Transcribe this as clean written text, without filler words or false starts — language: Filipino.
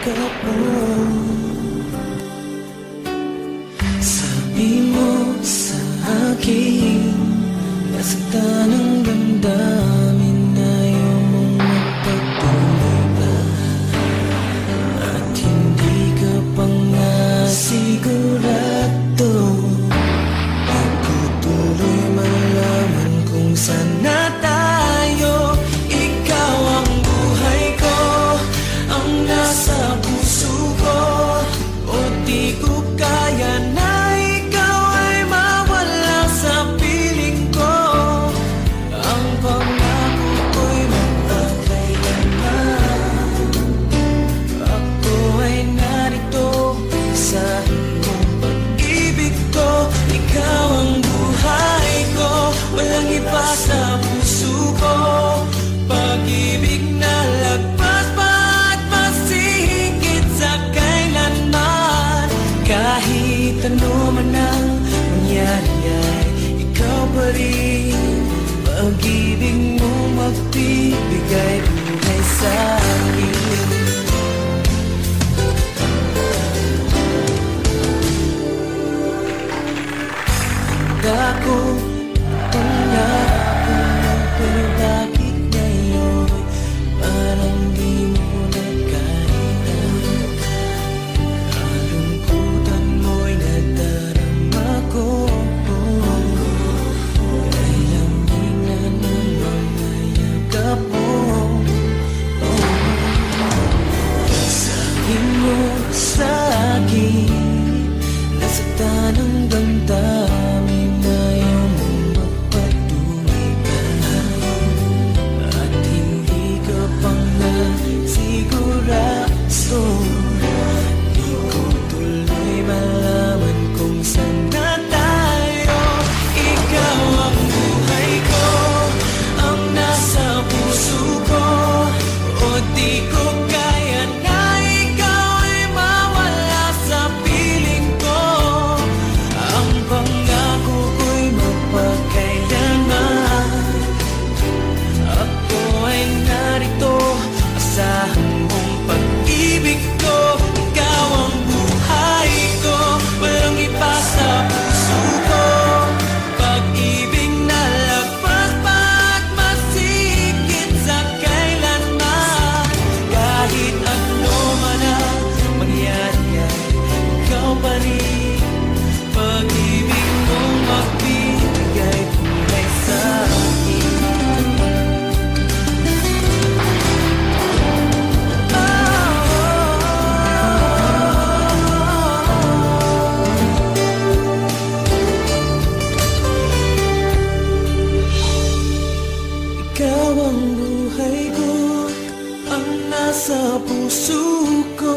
ka po. Sabi mo sa akin, nasaktan ang damdamin, ayaw mong magpatuloy pa. At hindi ka pa nga sigurado, bago tuloy malaman kung saan na tayo. Ikaw ang buhay ko, ang nasa puso ko, o di ko kaya na ikaw ay mawala sa piling ko. Ang pangako ko'y magpakailanman, ako ay narito sa iyong pag-ibig ko. Ikaw ang buhay ko, walang iba sa puso ko. Pag-ibig na lagpas pa at masihigit sa kailanman. Kahit ano man ang mangyari ay ikaw pa rin. Pag-ibig mo magbibigay buhay sa akin. Handa ko pangarap mo, pero bakit ngayon parang di mo na kaya? Kalungkutan mo'y nadarama ko, kaya lamig na ng mga yakap mo. Sabi mo sa akin, nasaktan ang damdamin, ayaw mong magpatuloy pa. At hindi ka pa nga sigurado, di ko tuloy malaman kung saan na tayo. Ikaw ang buhay ko, ang nasa puso ko, o di ko kaya na ikaw ay mawala sa piling ko. Ang pangako ko'y magpakailanman, ako ay narito, asahan mong pag-ibig ko. Ikaw ang buhay ko, walang iba sa puso ko. Pag-ibig na lagpas pa at masigit sa kailanman. Kahit ano man ang mangyari ay ikaw pa rin. Pag-ibig mo magbibigay buhay sa akin. Ikaw ang buhay ko, ang nasa puso ko,